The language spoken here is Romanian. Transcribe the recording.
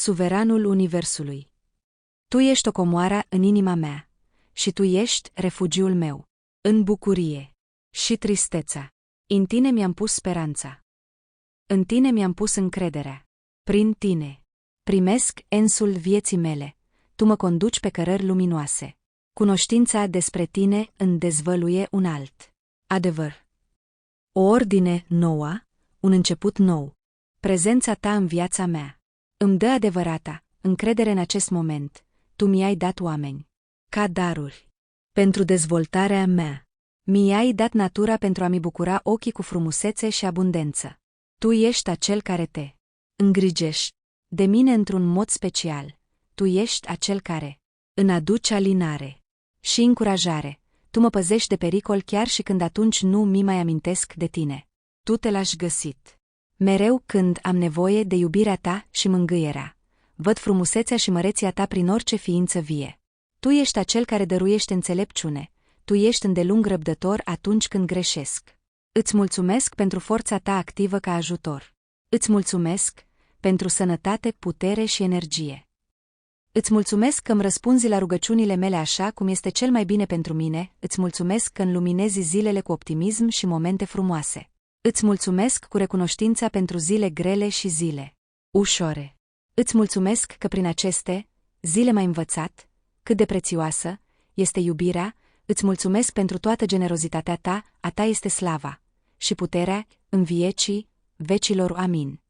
suveranul universului. Tu ești o comoară în inima mea și tu ești refugiul meu, în bucurie și tristețea. În tine mi-am pus speranța. În tine mi-am pus încrederea. Prin tine primesc ensul vieții mele. Tu mă conduci pe cărări luminoase. Cunoștința despre tine îmi dezvăluie un alt adevăr. O ordine nouă, un început nou. Prezența ta în viața mea îmi dă adevărata încredere în acest moment. Tu mi-ai dat oameni ca daruri pentru dezvoltarea mea. Mi-ai dat natura pentru a-mi bucura ochii cu frumusețe și abundență. Tu ești acel care te îngrijești de mine într-un mod special. Tu ești acel care îmi aduce alinare și încurajare. Tu mă păzești de pericol chiar și când atunci nu mi mai amintesc de tine. Tu te l-aș găsit mereu când am nevoie de iubirea ta și mângâierea. Văd frumusețea și măreția ta prin orice ființă vie. Tu ești acel care dăruiește înțelepciune. Tu ești îndelung răbdător atunci când greșesc. Îți mulțumesc pentru forța ta activă ca ajutor. Îți mulțumesc pentru sănătate, putere și energie. Îți mulțumesc că îmi răspunzi la rugăciunile mele așa cum este cel mai bine pentru mine. Îți mulțumesc că înluminezi zilele cu optimism și momente frumoase. Îți mulțumesc cu recunoștința pentru zile grele și zile ușoare. Îți mulțumesc că prin aceste zile m-ai învățat cât de prețioasă este iubirea. Îți mulțumesc pentru toată generozitatea ta, a ta este slava și puterea în viecii vecilor. Amin.